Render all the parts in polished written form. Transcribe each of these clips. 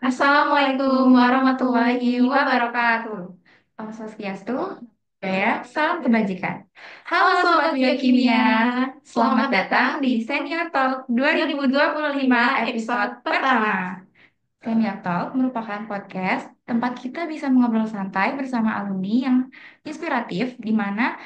Assalamualaikum warahmatullahi wabarakatuh. Om Swastiastu, Jaya, salam kebajikan. Halo Sobat Biokimia, selamat datang di Senior Talk 2025 episode pertama. Senior Talk merupakan podcast tempat kita bisa mengobrol santai bersama alumni yang inspiratif, di mana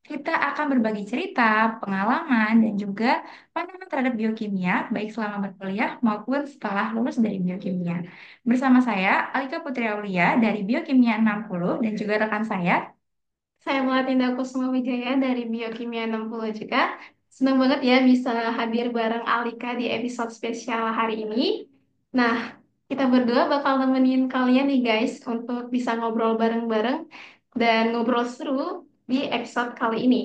kita akan berbagi cerita, pengalaman, dan juga pandangan terhadap biokimia, baik selama berkuliah maupun setelah lulus dari biokimia. Bersama saya, Alika Putri Aulia dari Biokimia 60 dan juga rekan saya Melatinda Kusuma Wijaya dari Biokimia 60 juga. Senang banget ya bisa hadir bareng Alika di episode spesial hari ini. Nah, kita berdua bakal nemenin kalian nih guys untuk bisa ngobrol bareng-bareng dan ngobrol seru di episode kali ini.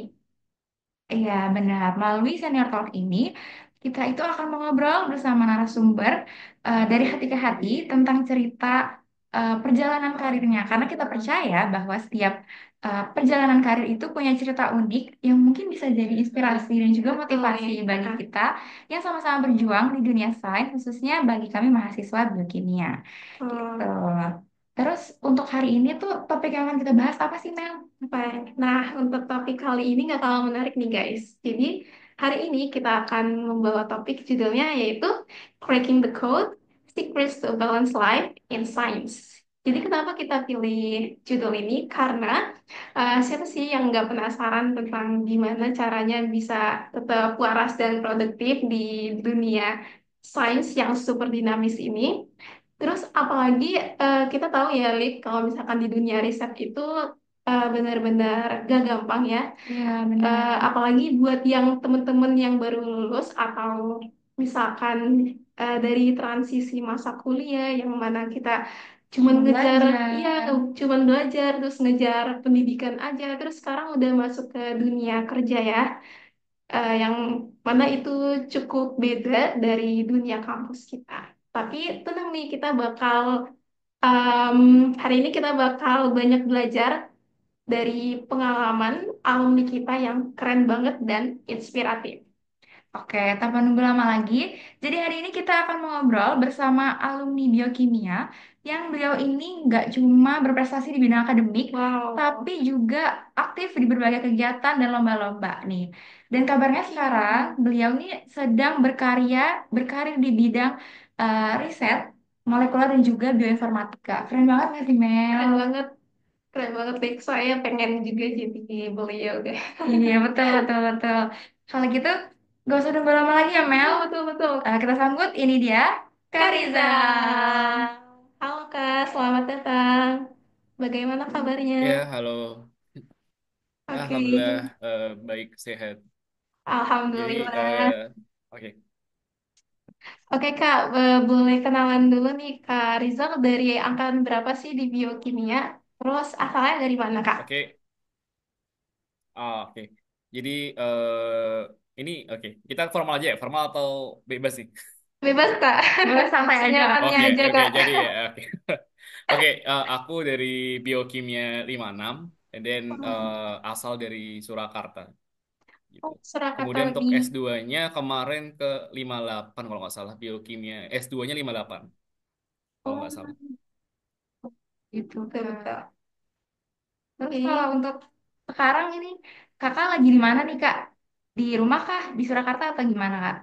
Iya, benar. Melalui Senior Talk ini, kita itu akan mengobrol bersama narasumber dari hati ke hati tentang cerita perjalanan karirnya. Karena kita percaya bahwa setiap perjalanan karir itu punya cerita unik yang mungkin bisa jadi inspirasi dan juga motivasi bagi kita yang sama-sama berjuang di dunia sains, khususnya bagi kami mahasiswa biokimia. Gitu. Terus untuk hari ini tuh topik yang akan kita bahas apa sih, Mel? Baik. Nah, untuk topik kali ini nggak kalah menarik nih guys. Jadi hari ini kita akan membawa topik judulnya yaitu Cracking the Code, Secrets to a Balanced Life in Science. Jadi kenapa kita pilih judul ini? Karena siapa sih yang nggak penasaran tentang gimana caranya bisa tetap waras dan produktif di dunia sains yang super dinamis ini? Terus apalagi kita tahu ya, Lid, kalau misalkan di dunia riset itu benar-benar gak gampang ya. Iya, benar. Apalagi buat yang temen-temen yang baru lulus atau misalkan dari transisi masa kuliah yang mana kita cuman ngejar, iya, cuman belajar terus ngejar pendidikan aja, terus sekarang udah masuk ke dunia kerja ya, yang mana itu cukup beda dari dunia kampus kita. Tapi tenang nih, kita bakal em, hari ini kita bakal banyak belajar dari pengalaman alumni kita yang keren banget dan inspiratif. Oke, tanpa nunggu lama lagi, jadi hari ini kita akan mengobrol bersama alumni biokimia yang beliau ini nggak cuma berprestasi di bidang akademik, tapi juga aktif di berbagai kegiatan dan lomba-lomba nih. Dan kabarnya sekarang beliau ini sedang berkarir di bidang riset molekuler dan juga bioinformatika. Keren banget nggak sih, Mel? Keren banget deh. Saya pengen juga jadi beliau deh. Iya, betul, betul, betul. Kalau gitu, gak usah nunggu lama lagi ya, Mel. Betul, betul, betul. Kita sambut, ini dia, Kak Riza. Halo, Kak. Selamat datang. Bagaimana kabarnya? Ya, halo. Oke. Alhamdulillah baik sehat. Jadi, Alhamdulillah. oke, Oke, Kak. Boleh kenalan dulu nih, Kak Rizal dari angkatan berapa sih di biokimia? Terus asalnya dari mana, Kak? oke, oke. Jadi ini oke. Kita formal aja ya, formal atau bebas sih? Bebas, Kak. Boleh santai aja. Senyamannya Oke, aja, oke. Kak. Jadi ya, oke, oke. Aku dari Biokimia 56, and then asal dari Surakarta, gitu. Oh, Surakarta Kemudian untuk lebih. S2-nya kemarin ke 58 kalau nggak salah, Biokimia S2-nya 58 kalau Oh, nggak salah. gitu, betul, betul. Terus kalau untuk sekarang ini, kakak lagi di mana nih, Kak? Di rumah kah? Di Surakarta atau gimana, Kak?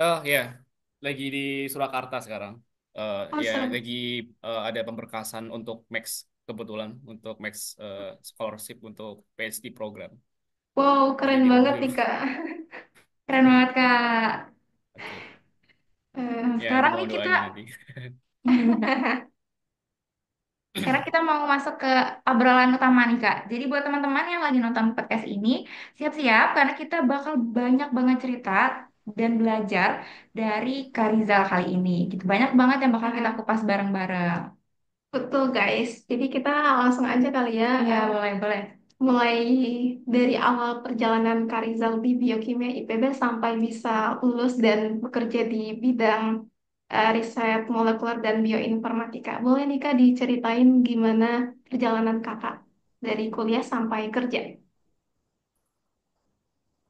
Oh ya, lagi di Surakarta sekarang. Oh, Ya, Sur. lagi ada pemberkasan untuk Max kebetulan untuk Max scholarship untuk PhD program. Wow, Jadi keren di rumah banget dulu. nih, Kak. Keren banget, Kak. Oke, ya Sekarang nih mohon kita doanya nanti. sekarang kita mau masuk ke obrolan utama nih, Kak. Jadi buat teman-teman yang lagi nonton podcast ini, siap-siap karena kita bakal banyak banget cerita dan belajar dari Kak Rizal kali ini. Gitu. Banyak banget yang bakal kita kupas bareng-bareng. Betul guys, jadi kita langsung aja kali ya. Iya, boleh, boleh. Mulai dari awal perjalanan Karizal di Biokimia IPB sampai bisa lulus dan bekerja di bidang riset molekuler dan bioinformatika. Boleh nih Kak diceritain gimana perjalanan Kakak dari kuliah sampai kerja?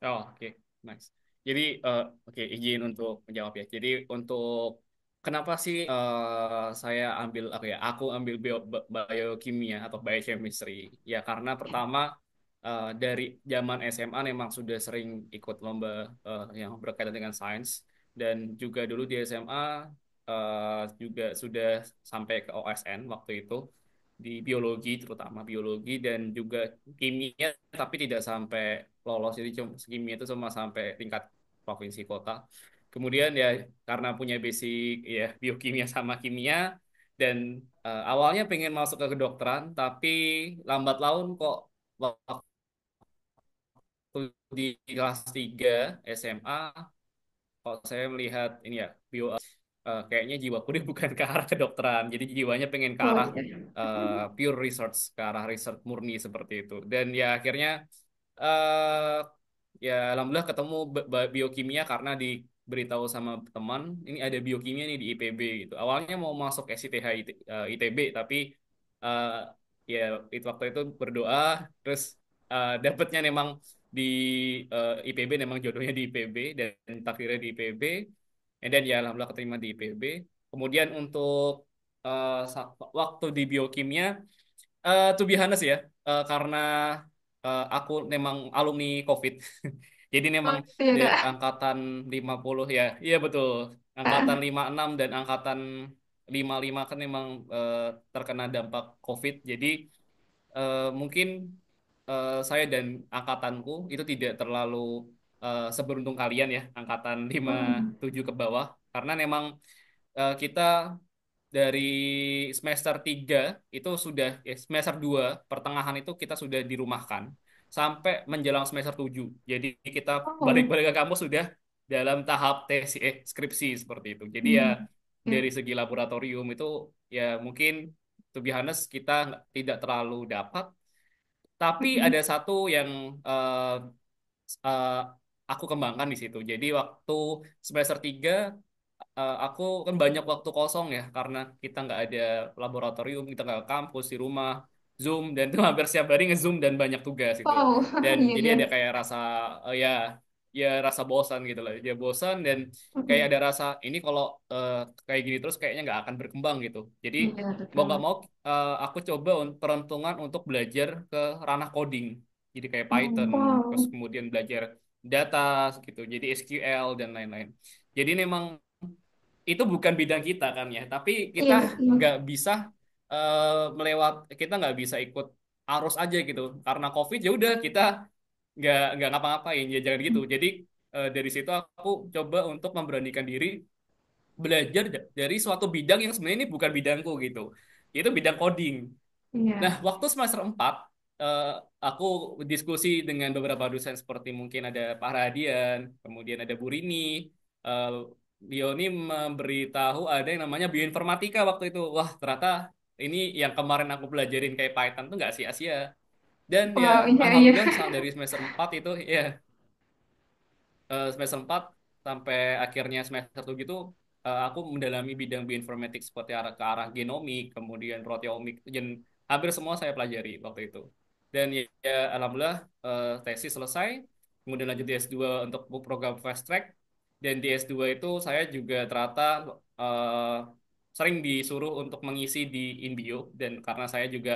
Oh, oke, nice. Jadi oke izin untuk menjawab ya. Jadi untuk kenapa sih saya ambil apa ya? Aku ambil biokimia atau biochemistry. Ya karena pertama dari zaman SMA memang sudah sering ikut lomba yang berkaitan dengan sains dan juga dulu di SMA juga sudah sampai ke OSN waktu itu di biologi terutama biologi dan juga kimia tapi tidak sampai lolos jadi cuma kimia itu cuma sampai tingkat provinsi kota. Kemudian ya karena punya basic ya biokimia sama kimia dan awalnya pengen masuk ke kedokteran tapi lambat laun kok waktu di kelas 3 SMA kok saya melihat ini ya kayaknya jiwaku dia bukan ke arah kedokteran jadi jiwanya pengen ke Oh arah iya. pure research ke arah research murni seperti itu dan ya akhirnya eh ya alhamdulillah ketemu biokimia karena diberitahu sama teman ini ada biokimia nih di IPB gitu. Awalnya mau masuk SITH ITB tapi eh, ya itu waktu itu berdoa terus dapetnya memang di IPB memang jodohnya di IPB dan takdirnya di IPB. Dan ya alhamdulillah keterima di IPB. Kemudian untuk waktu di biokimia to be honest ya, karena aku memang alumni COVID. Jadi Oh memang gitu ya dari Kak. angkatan 50 ya, iya betul. Angkatan Ah, 56 dan angkatan 55 kan memang terkena dampak COVID. Jadi mungkin saya dan angkatanku itu tidak terlalu seberuntung kalian ya, angkatan hmm. 57 ke bawah. Karena memang kita dari semester 3 itu sudah semester 2 pertengahan itu kita sudah dirumahkan sampai menjelang semester 7. Jadi kita Oh. balik-balik ke kampus sudah dalam tahap tesis skripsi seperti itu. Jadi ya Hmm. dari Ya. segi laboratorium itu ya mungkin to be honest kita tidak terlalu dapat tapi Hmm. ada satu yang eh, eh, aku kembangkan di situ. Jadi waktu semester 3 aku kan banyak waktu kosong ya karena kita nggak ada laboratorium, kita nggak ke kampus di rumah, Zoom dan itu hampir setiap hari nge-Zoom dan banyak tugas itu. Wow, Dan iya jadi iya. ada kayak rasa ya ya rasa bosan gitu lah. Dia bosan dan kayak Hmm. ada rasa ini kalau eh, kayak gini terus kayaknya nggak akan berkembang gitu. Jadi Iya mau betul. nggak mau aku coba peruntungan untuk belajar ke ranah coding. Jadi kayak Oh, Python, terus wow. kemudian belajar data gitu. Jadi SQL dan lain-lain. Jadi memang itu bukan bidang kita kan ya, tapi kita Iya betul. nggak bisa kita nggak bisa ikut arus aja gitu. Karena COVID ya udah kita nggak ngapa-ngapain ya jangan gitu. Jadi dari situ aku coba untuk memberanikan diri belajar dari suatu bidang yang sebenarnya ini bukan bidangku gitu. Itu bidang coding. Nah, Iya. waktu semester 4, eh, aku diskusi dengan beberapa dosen seperti mungkin ada Pak Radian, kemudian ada Bu Rini. Eh, Beliau ini memberitahu ada yang namanya bioinformatika waktu itu. Wah, ternyata ini yang kemarin aku pelajarin kayak Python tuh nggak sia-sia. Dan ya, Wow, iya iya. alhamdulillah dari semester 4 itu, ya semester 4 sampai akhirnya semester 7 itu aku mendalami bidang bioinformatik seperti ke arah genomik, kemudian proteomik, dan hampir semua saya pelajari waktu itu. Dan ya, alhamdulillah tesis selesai, kemudian lanjut di S2 untuk program fast track, dan di S2 itu saya juga ternyata eh, sering disuruh untuk mengisi di Inbio, dan karena saya juga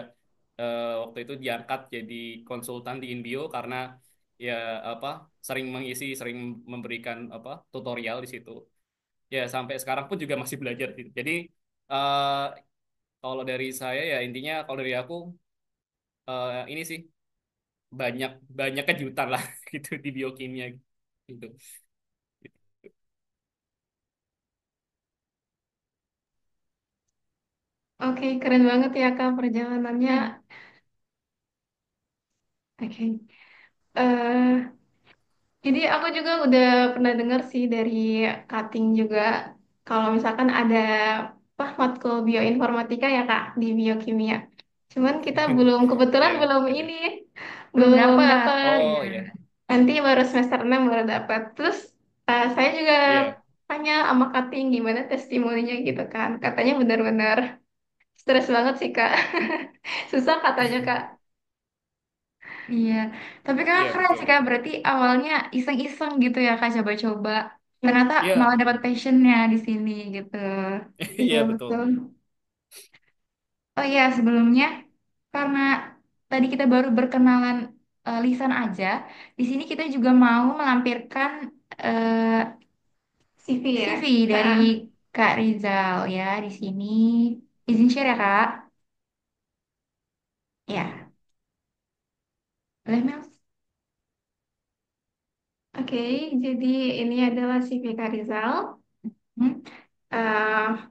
waktu itu diangkat jadi konsultan di Inbio karena ya apa sering mengisi, sering memberikan apa tutorial di situ. Ya sampai sekarang pun juga masih belajar gitu. Jadi eh, kalau dari saya ya intinya kalau dari aku ini sih banyak banyak kejutan lah gitu di biokimia gitu. Oke, keren banget ya Kak perjalanannya. Oke. eh Jadi aku juga udah pernah dengar sih dari cutting juga kalau misalkan ada apa matkul bioinformatika ya Kak di biokimia. Cuman kita belum kebetulan Ya, belum ada. ini Belum belum dapat. dapat. Oh Ya. ya, Nanti baru semester 6 baru dapat. Terus saya juga iya. tanya sama cutting gimana testimoninya gitu kan. Katanya benar-benar stres banget sih Kak. Susah katanya Kak. Iya. Tapi Kakak Iya keren betul sih Kak. betul. Berarti awalnya iseng-iseng gitu ya Kak coba-coba. ternyata malah Iya, dapat passionnya di sini gitu. iya Betul, betul. betul. Oh iya, sebelumnya karena tadi kita baru berkenalan lisan aja, di sini kita juga mau melampirkan CV ya. CV dari Nah, Kak Rizal ya di sini. Izin share ya Kak. Ya, boleh Mel? oke, jadi ini adalah CV Kak Rizal. Hmm? Eh,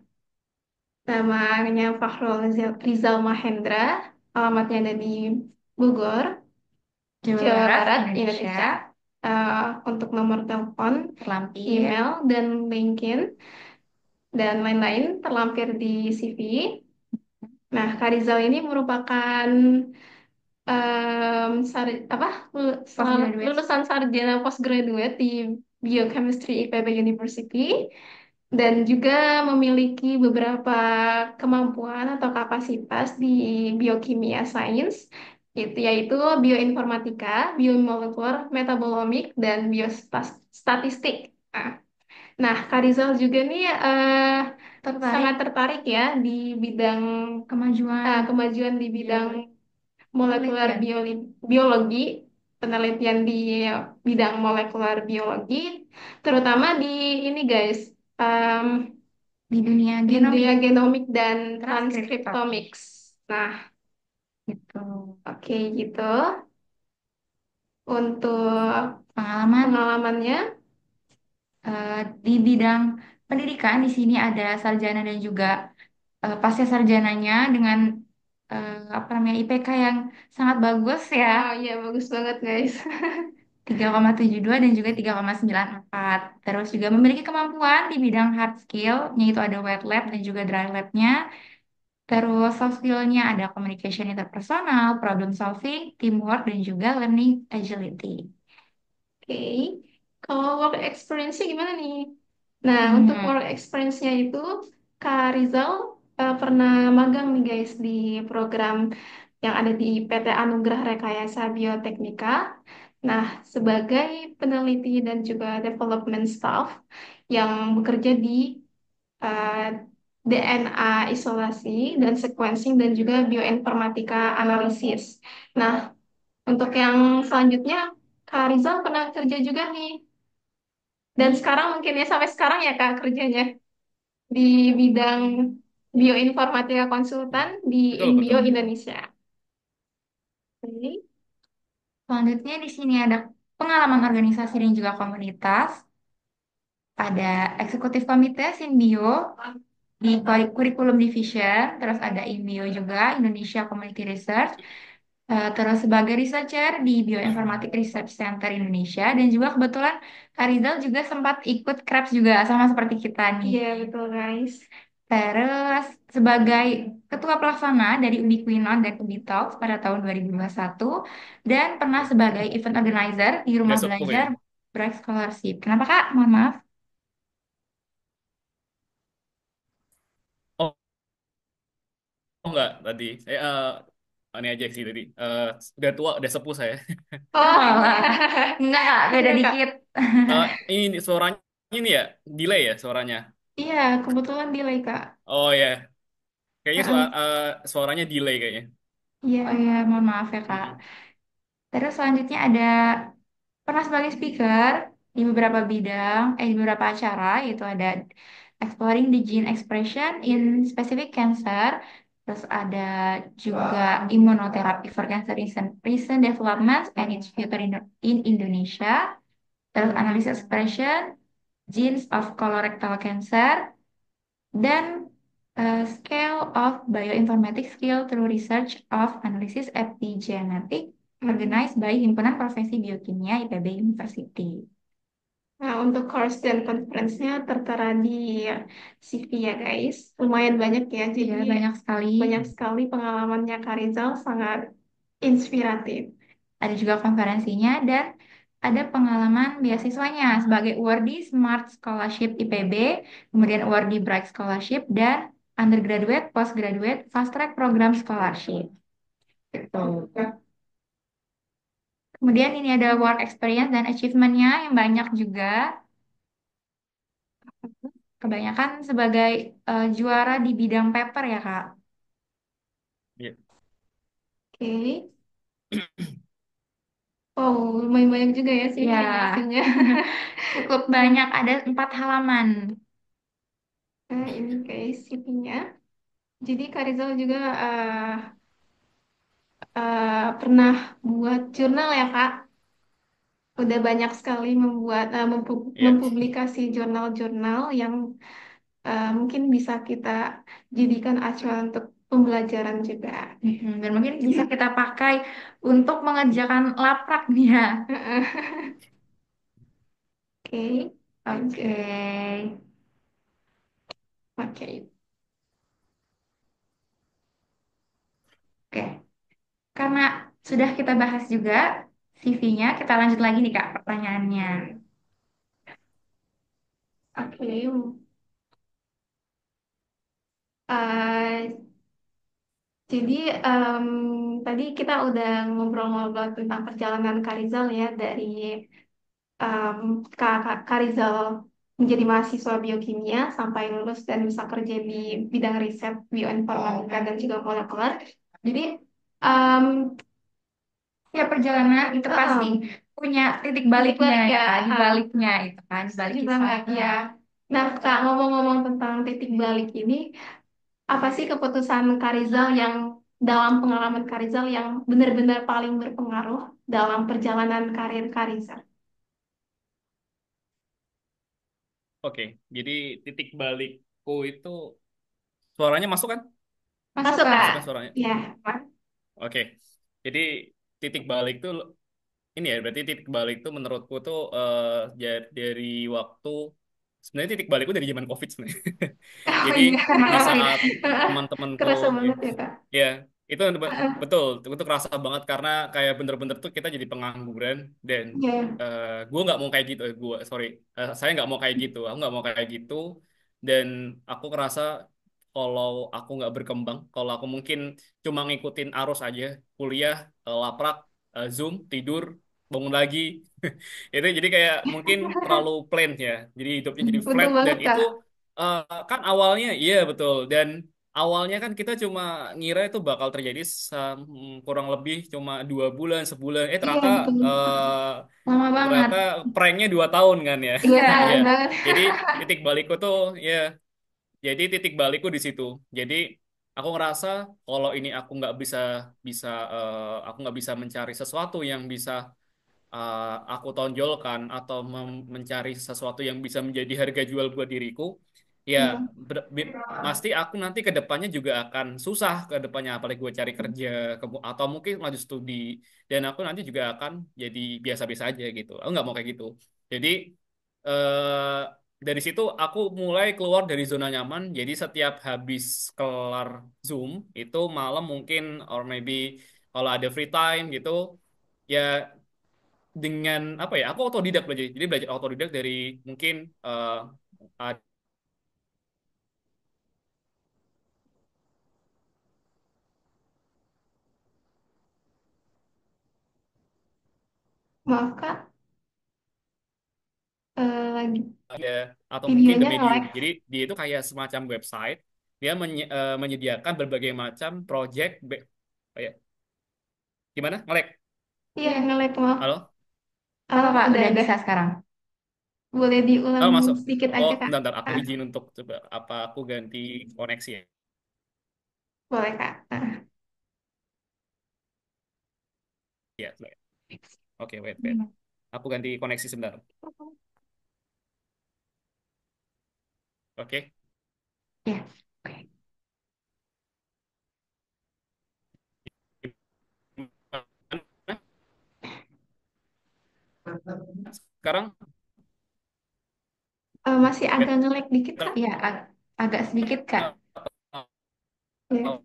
Namanya Fakhrul Rizal Mahendra. Alamatnya ada di Bogor, Jawa Jawa Barat, Barat, Indonesia, Indonesia. Untuk nomor telepon, terlampir. email, dan LinkedIn dan lain-lain terlampir di CV. Nah, Kak Rizal ini merupakan apa Postgraduate. lulusan sarjana postgraduate di Biochemistry IPB University dan juga memiliki beberapa kemampuan atau kapasitas di biokimia sains itu yaitu bioinformatika, biomolekuler, metabolomic, dan biostatistik. Nah, nah, Kak Rizal juga nih Tertarik sangat tertarik ya di bidang kemajuan kemajuan di bidang molekuler penelitian biologi, penelitian di bidang molekuler biologi, terutama di ini guys, em, di dunia di genomik, dunia genomik dan transkriptor transkriptomics. Nah, gitu. oke gitu. Untuk Pengalaman pengalamannya, di bidang pendidikan di sini ada sarjana dan juga pasca sarjananya dengan apa namanya IPK yang sangat bagus ya, oh iya bagus banget guys. 3,72 dan juga 3,94. Terus juga memiliki kemampuan di bidang hard skill, yaitu ada wet lab dan juga dry labnya. Terus soft skill-nya ada communication interpersonal, problem solving, teamwork, dan juga learning agility. Oke, kalau work experience-nya gimana nih? Nah, untuk Hmm, work experience-nya itu, Kak Rizal pernah magang nih guys di program yang ada di PT Anugerah Rekayasa Bioteknika. Nah, sebagai peneliti dan juga development staff yang bekerja di eh, DNA isolasi dan sequencing dan juga bioinformatika analisis. Nah, untuk yang selanjutnya, Kak Rizal pernah kerja juga nih. Dan sekarang mungkin ya sampai sekarang ya Kak kerjanya di bidang bioinformatika konsultan di Betul, Inbio betul. Indonesia. Oke. selanjutnya di sini ada pengalaman organisasi dan juga komunitas. Ada eksekutif komite Sinbio di Curriculum Division, terus ada IMBio juga, Indonesia Community Research, terus sebagai researcher di Bioinformatic Research Center Indonesia, dan juga kebetulan Karizal juga sempat ikut KRAPS juga, sama seperti kita nih. Iya betul guys. Terus sebagai ketua pelaksana dari Ubi Quinon dan Ubi Talks pada tahun 2021, dan pernah sebagai event organizer di Udah Rumah sepuh Belajar ini. Bright Scholarship. Kenapa Kak? Mohon maaf. Oh, oh enggak tadi. Saya ini aja sih tadi. Udah tua, udah sepuh saya. Oh Walah. iya. Enggak, Kak. Beda Iya Kak. dikit. Ini suaranya ini ya, delay ya suaranya. Iya kebetulan delay Kak. Oh ya, kayaknya Heeh. suaranya delay kayaknya. Iya. Oh iya, mohon maaf ya, Kak. Mm-mm. Terus selanjutnya ada pernah sebagai speaker di beberapa bidang, di beberapa acara, yaitu ada Exploring the Gene Expression in Specific Cancer, terus ada juga Immunotherapy for Cancer Recent Developments and its Future in Indonesia, terus Analysis Expression, Genes of Colorectal Cancer, dan Scale of Bioinformatics Skill through Research of Analysis Epigenetic Mm. organized by Himpunan Profesi Biokimia IPB University. Nah, untuk course dan conference-nya tertera di CV ya guys. Lumayan banyak ya, Ya, jadi banyak sekali. banyak sekali pengalamannya Kak Rizal sangat inspiratif. Ada juga konferensinya dan ada pengalaman beasiswanya sebagai awardee Smart Scholarship IPB, kemudian awardee Bright Scholarship, dan undergraduate, postgraduate, fast track program scholarship. Gitu. Kemudian ini ada work experience dan achievement-nya yang banyak juga. kebanyakan sebagai juara di bidang paper ya, Kak. Iya. Oke. Wow, lumayan banyak juga ya sih Ya, informasinya. cukup banyak, ada 4 halaman. Nah, ini guys CV-nya. Jadi Kak Rizal juga pernah buat jurnal ya Kak. Udah banyak sekali membuat Iya. mempublikasi jurnal-jurnal yang mungkin bisa kita jadikan acuan untuk pembelajaran juga. Dan mungkin bisa kita pakai untuk mengerjakan laprak nih ya. Oke, Oke. lanjut. Oke. Oke. Karena sudah kita bahas juga CV-nya, kita lanjut lagi nih Kak pertanyaannya. Oke. Eh, jadi tadi kita udah ngobrol-ngobrol tentang perjalanan Karizal ya dari em, Karizal menjadi mahasiswa biokimia sampai lulus dan bisa kerja di bidang riset bioinformatika dan juga molekuler. Jadi em, Ya perjalanan itu pasti em, punya titik titik baliknya balik ya, ya, di baliknya itu kan, di balik di balik kisahnya. ya. Nah, Kak, ngomong-ngomong tentang titik balik ini, apa sih keputusan Karizal yang dalam pengalaman Karizal yang benar-benar paling berpengaruh dalam perjalanan karir Karizal? Oke, jadi titik balikku itu suaranya masuk kan? Masuk Masuk, Kak. Masuk Kak? kan suaranya? Ya. Oke. Jadi titik balik tuh ini ya berarti titik balik tuh menurutku tuh dari waktu sebenarnya titik balikku dari zaman COVID sebenarnya. Oh Jadi iya. Karena di COVID. saat teman-temanku Kerasa ya, banget ya, Kak? ya, itu betul itu kerasa banget karena kayak bener-bener tuh kita jadi pengangguran dan Ya. gue nggak mau kayak gitu gue sorry saya nggak mau kayak gitu aku nggak mau kayak gitu dan aku ngerasa kalau aku nggak berkembang kalau aku mungkin cuma ngikutin arus aja kuliah laprak Zoom tidur bangun lagi itu jadi kayak mungkin terlalu plain ya jadi hidupnya jadi Betul flat dan banget, itu Kak. kan awalnya iya betul dan awalnya kan kita cuma ngira itu bakal terjadi kurang lebih cuma 2 bulan sebulan Iya, ternyata betul. eh, Lama banget. ternyata pranknya 2 tahun kan ya Dua iya tahun banget. jadi titik balikku tuh ya jadi titik balikku di situ jadi aku ngerasa kalau ini aku nggak bisa bisa aku nggak bisa mencari sesuatu yang bisa aku tonjolkan atau mencari sesuatu yang bisa menjadi harga jual buat diriku, ya Iya. pasti aku nanti ke depannya juga akan susah ke depannya apalagi gue cari kerja atau mungkin lanjut studi dan aku nanti juga akan jadi biasa-biasa aja gitu. Aku nggak mau kayak gitu. Jadi eh, dari situ aku mulai keluar dari zona nyaman. Jadi setiap habis kelar Zoom itu malam mungkin or maybe kalau ada free time gitu ya dengan apa ya aku otodidak belajar jadi belajar otodidak dari mungkin ad- Maaf, Kak. Lagi ada atau mungkin The videonya Medium nge-lag. jadi dia itu kayak semacam website dia menyediakan berbagai macam project oh ya gimana ngelek Iya, nge-lag, maaf. halo Apa Pak? Udah, Udah udah. bisa sekarang? Boleh diulang halo masuk sedikit oh aja, Kak? bentar, bentar aku Ah, izin untuk coba apa aku ganti koneksi ya boleh, Kak. ya oke wait wait aku ganti koneksi sebentar oke Ya. Oke. sekarang Masih agak nge-lag dikit, Kak. Ya, agak sedikit Kak. Ya.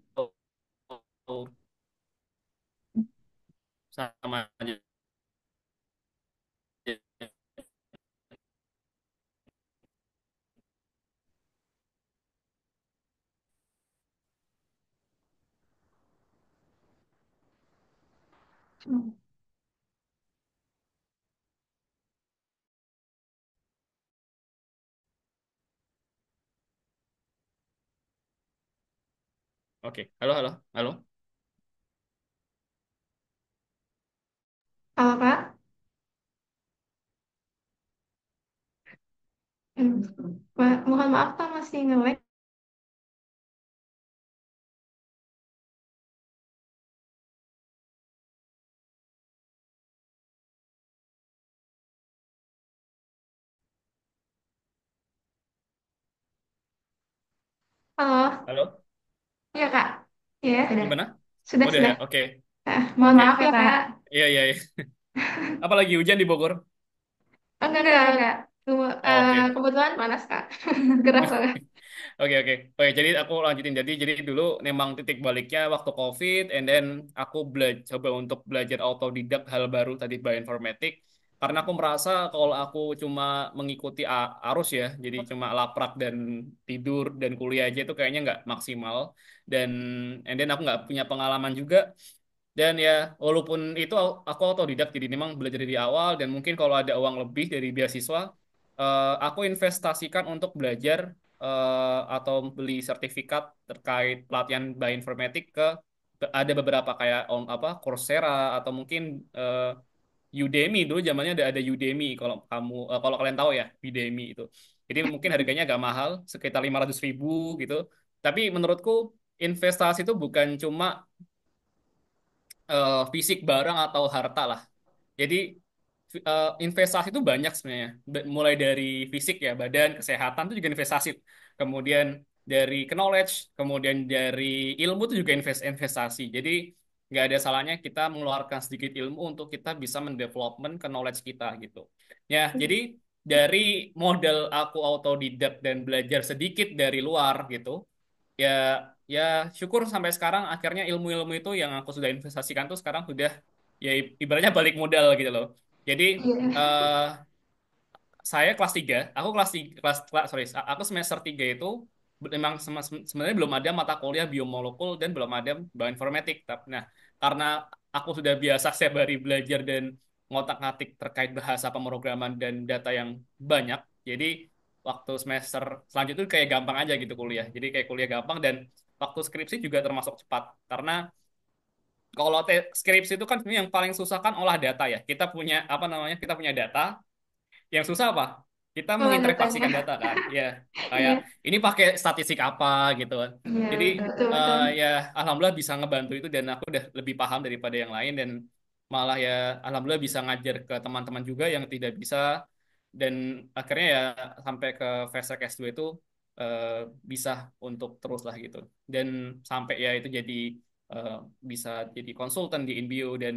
sama aja Oke. Halo, halo, halo. Halo Kak. Hmm. Mohon maaf Kak masih nge-lag. Halo. Halo. Iya Kak. Iya. Sudah. Gimana? Sudah, Udah sudah. ya? Oke. Mohon Oke. maaf ya Kak. Iya, iya, iya. Apalagi hujan di Bogor? Enggak Kak. Oh, oke. Kebetulan panas Kak. Gerah banget. Oke, oke. Oke, jadi aku lanjutin. Jadi dulu memang titik baliknya waktu COVID, and then aku coba untuk belajar autodidak hal baru tadi bioinformatik. Karena aku merasa kalau aku cuma mengikuti arus ya, jadi cuma laprak dan tidur dan kuliah aja itu kayaknya nggak maksimal. Dan and then aku nggak punya pengalaman juga. Dan ya, walaupun itu aku autodidak, jadi memang belajar dari awal, dan mungkin kalau ada uang lebih dari beasiswa, aku investasikan untuk belajar atau beli sertifikat terkait pelatihan bioinformatik ada beberapa kayak apa Coursera atau mungkin Udemy. Dulu zamannya ada Udemy, kalau kalian tahu ya Udemy itu. Jadi mungkin harganya agak mahal, sekitar 500.000 gitu. Tapi menurutku investasi itu bukan cuma fisik barang atau harta lah. Jadi investasi itu banyak sebenarnya. Mulai dari fisik ya, badan, kesehatan itu juga investasi. Kemudian dari knowledge, kemudian dari ilmu itu juga investasi. Jadi nggak ada salahnya kita mengeluarkan sedikit ilmu untuk kita bisa mendevelopment ke knowledge kita gitu. Ya, jadi dari model aku autodidak dan belajar sedikit dari luar gitu, ya ya syukur sampai sekarang akhirnya ilmu-ilmu itu yang aku sudah investasikan tuh sekarang sudah ya ibaratnya balik modal gitu loh. Jadi Iya. eh saya kelas 3, aku kelas 3, sorry, aku semester 3 itu memang sebenarnya belum ada mata kuliah biomolekul dan belum ada bioinformatik. Nah, karena aku sudah biasa setiap hari belajar dan ngotak-ngatik terkait bahasa pemrograman dan data yang banyak, jadi waktu semester selanjutnya itu kayak gampang aja gitu kuliah. Jadi kayak kuliah gampang, dan waktu skripsi juga termasuk cepat. Karena kalau skripsi itu kan sebenarnya yang paling susah kan olah data ya. Kita punya apa namanya? Kita punya data, yang susah apa? Kita Olah menginterpretasikan datanya. data kan. Ya, kayak Iya. ini pakai statistik apa gitu kan. Iya, Jadi betul. Betul-betul. ya alhamdulillah bisa ngebantu itu, dan aku udah lebih paham daripada yang lain, dan malah ya alhamdulillah bisa ngajar ke teman-teman juga yang tidak bisa, dan akhirnya ya sampai ke fase S2 itu eh, bisa untuk terus lah gitu. Dan sampai ya itu jadi eh, bisa jadi konsultan di InBio, dan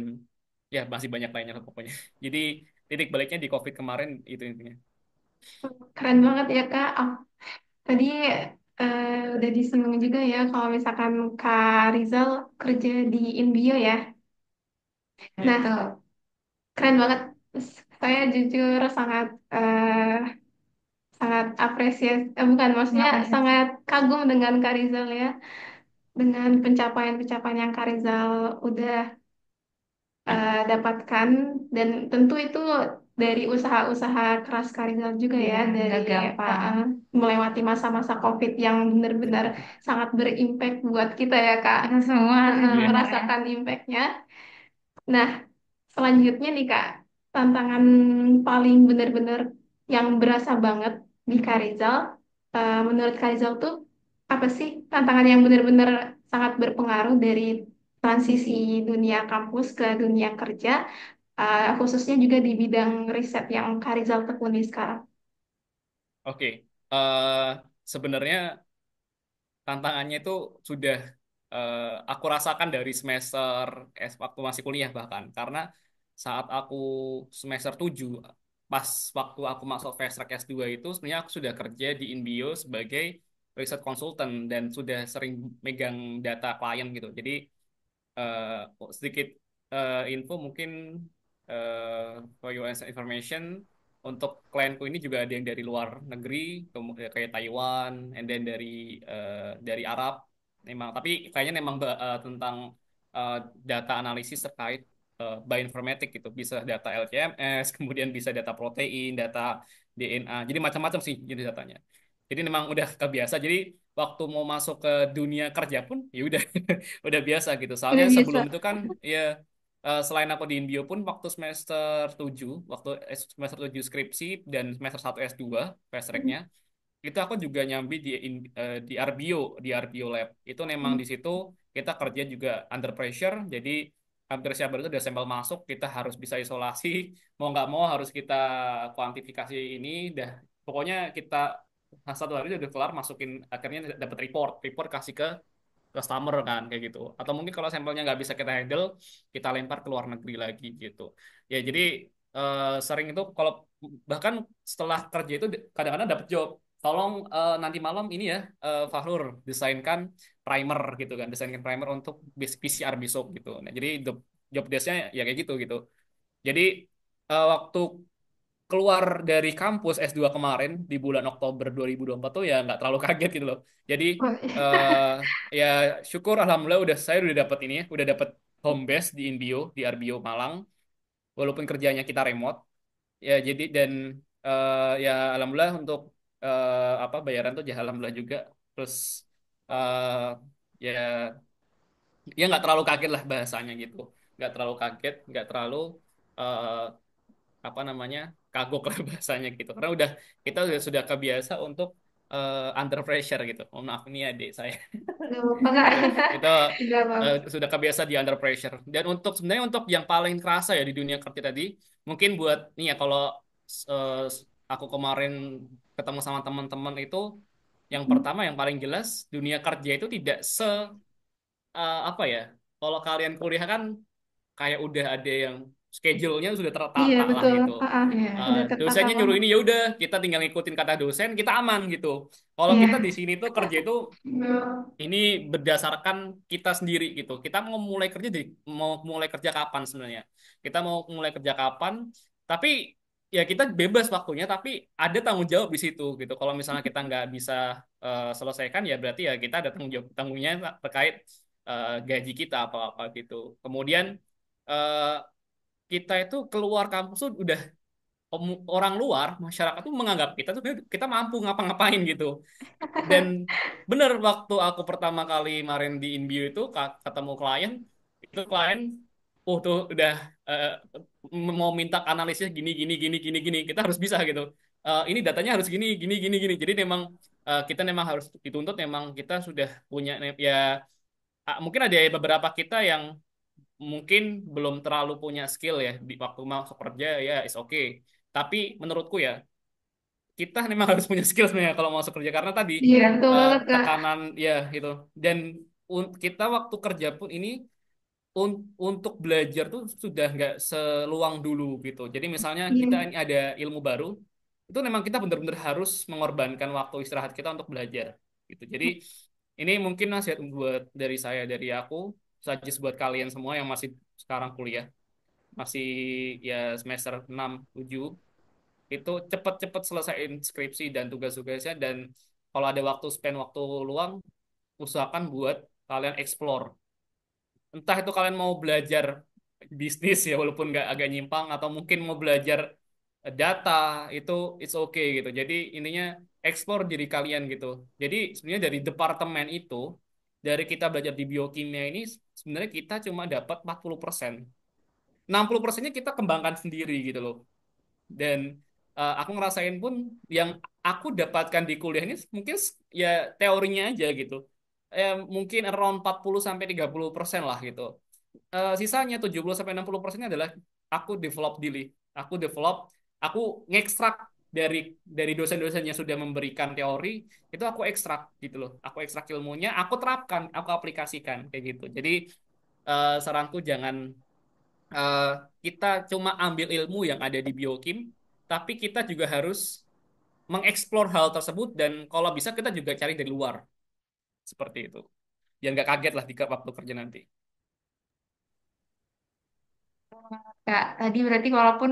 ya masih banyak lainnya lah pokoknya. Jadi titik baliknya di COVID kemarin itu intinya. Keren banget ya Kak. Tadi udah disinggung juga ya kalau misalkan Kak Rizal kerja di Inbio ya. Nah, Betul. keren banget. Saya jujur sangat sangat apresiasi, bukan maksudnya Ngapresiasi. sangat kagum dengan Kak Rizal ya, dengan pencapaian-pencapaian yang Kak Rizal udah dapatkan, dan tentu itu dari usaha-usaha keras Kak Rizal juga Iya, ya, dari nggak gampang. melewati masa-masa COVID yang benar-benar sangat berimpact buat kita ya Kak. Kita semua Iya. sebenarnya. Merasakan impactnya. Nah, selanjutnya nih Kak, tantangan paling benar-benar yang berasa banget di Karizal, menurut Karizal tuh apa sih tantangan yang benar-benar sangat berpengaruh dari transisi dunia kampus ke dunia kerja, khususnya juga di bidang riset yang Karizal tekuni sekarang? Oke. Eh, Sebenarnya tantangannya itu sudah eh, aku rasakan dari semester waktu masih kuliah bahkan, karena saat aku semester 7, pas waktu aku masuk fast track S2 itu sebenarnya aku sudah kerja di Inbio sebagai riset konsultan dan sudah sering megang data klien gitu. Jadi sedikit info mungkin for your information, untuk klienku ini juga ada yang dari luar negeri, kayak Taiwan, and then dari Arab, memang. Tapi kayaknya memang tentang eh, data analisis terkait bioinformatik gitu, bisa data LCMS, kemudian bisa data protein, data DNA, jadi macam-macam sih jenis datanya. Jadi memang udah kebiasa. Jadi waktu mau masuk ke dunia kerja pun ya udah udah biasa gitu. Soalnya Udah sebelum biasa. itu kan ya selain aku di Indio pun waktu semester 7, waktu semester 7 skripsi dan semester 1 S2 fast track-nya, itu aku juga nyambi di RBO, di RBO Lab. Itu memang di situ kita kerja juga under pressure. Jadi hampir siap itu udah sampel masuk, kita harus bisa isolasi. Mau nggak mau harus kita kuantifikasi ini. Dah, pokoknya kita satu hari udah kelar masukin, akhirnya dapat report kasih ke customer kan kayak gitu. Atau mungkin kalau sampelnya nggak bisa kita handle, kita lempar ke luar negeri lagi gitu. Ya jadi sering itu kalau bahkan setelah kerja itu kadang-kadang dapat job. Tolong nanti malam ini ya Fahrur desainkan primer gitu kan, desainkan primer untuk PCR besok gitu. Nah jadi job desk-nya ya kayak gitu gitu. Jadi waktu keluar dari kampus S2 kemarin di bulan Oktober 2024 tuh ya nggak terlalu kaget gitu loh. Jadi Oh, eh ya syukur alhamdulillah saya udah dapat ini ya, udah dapat home base di Indio, di RBO Malang, walaupun kerjanya kita remote. Ya jadi dan ya alhamdulillah untuk apa bayaran tuh ya alhamdulillah juga. Terus eh ya ya nggak terlalu kaget lah bahasanya gitu. Nggak terlalu kaget, nggak terlalu eh, apa namanya kagok lah bahasanya gitu karena kita sudah kebiasa untuk under pressure gitu. Oh, maaf ini adik saya nggak apa-apa, Kak. itu itu Nggak apa-apa. sudah kebiasa di under pressure. Dan untuk sebenarnya untuk yang paling kerasa ya di dunia kerja tadi mungkin buat nih ya kalau eh, aku kemarin ketemu sama teman-teman itu yang pertama yang paling jelas dunia kerja itu tidak apa ya kalau kalian kuliah kan kayak udah ada yang schedule-nya sudah Iya, tertata lah betul. gitu. Iya. Udah tertata Dosennya nyuruh banget. ini ya udah kita tinggal ngikutin kata dosen, kita aman gitu. Kalau kita Iya. di sini tuh kerja itu ini berdasarkan kita sendiri gitu. Kita mau mulai kerja kapan sebenarnya? Kita mau mulai kerja kapan? Tapi ya kita bebas waktunya, tapi ada tanggung jawab di situ gitu. Kalau misalnya kita nggak bisa selesaikan ya berarti ya kita ada tanggungnya terkait gaji kita apa apa gitu. Kemudian eh, kita itu keluar kampus tuh udah orang luar masyarakat tuh menganggap kita tuh kita mampu ngapa-ngapain gitu. Dan bener waktu aku pertama kali kemarin di Inbio itu ketemu klien, itu klien, tuh udah eh, mau minta analisnya gini gini gini gini gini, kita harus bisa gitu. Ini datanya harus gini gini gini gini. Jadi memang kita memang harus dituntut, memang kita sudah punya ya mungkin ada beberapa kita yang mungkin belum terlalu punya skill ya di waktu masuk kerja ya is okay. Tapi menurutku ya kita memang harus punya skill sebenarnya kalau masuk kerja karena tadi Iya, betul banget, Kak. tekanan ya gitu. Dan kita waktu kerja pun ini untuk belajar tuh sudah nggak seluang dulu gitu. Jadi misalnya kita Iya. ini ada ilmu baru, itu memang kita benar-benar harus mengorbankan waktu istirahat kita untuk belajar gitu. Jadi ini mungkin nasihat buat dari saya, dari aku, suggest buat kalian semua yang masih sekarang kuliah, masih ya semester 6 7 itu cepet-cepet selesaiin skripsi dan tugas-tugasnya. Dan kalau ada waktu luang, usahakan buat kalian explore, entah itu kalian mau belajar bisnis ya walaupun nggak agak nyimpang, atau mungkin mau belajar data, itu it's okay gitu. Jadi intinya explore diri kalian gitu. Jadi sebenarnya dari departemen itu, dari kita belajar di biokimia ini sebenarnya kita cuma dapat 40%. 60%-nya kita kembangkan sendiri gitu loh. Dan aku ngerasain pun yang aku dapatkan di kuliah ini mungkin ya teorinya aja gitu. Mungkin around 40 sampai 30% lah gitu. Sisanya 70 sampai 60% adalah aku develop diri. Aku develop, aku ngekstrak dari dosen-dosen yang sudah memberikan teori, itu aku ekstrak gitu loh. Aku ekstrak ilmunya, aku terapkan, aku aplikasikan kayak gitu. Jadi saranku jangan eh, kita cuma ambil ilmu yang ada di biokim, tapi kita juga harus mengeksplor hal tersebut dan kalau bisa kita juga cari dari luar seperti itu. Jangan nggak kaget lah di waktu kerja nanti. Kak, tadi berarti walaupun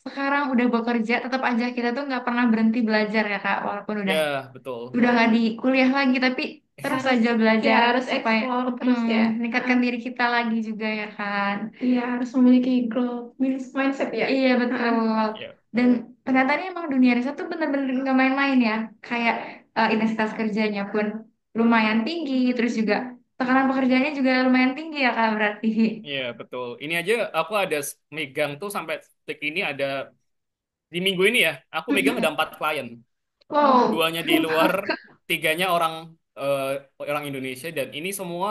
sekarang udah bekerja, tetap aja kita tuh nggak pernah berhenti belajar ya Kak, walaupun udah Ya, betul. udah nggak di kuliah lagi, tapi terus Harus, aja ya belajar harus supaya explore terus ya. meningkatkan diri kita lagi juga ya kan. Iya, harus memiliki growth mindset ya. Iya Heeh. betul. Ya. Dan ternyata nih emang dunia riset tuh bener-bener nggak main-main ya. Kayak intensitas kerjanya pun lumayan tinggi, terus juga tekanan pekerjaannya juga lumayan tinggi ya Kak berarti. Iya, betul. Ini aja aku ada megang tuh sampai detik ini ada di minggu ini ya, aku megang ada 4 klien. Wow, Duanya di luar, tiganya eh, orang Indonesia dan ini semua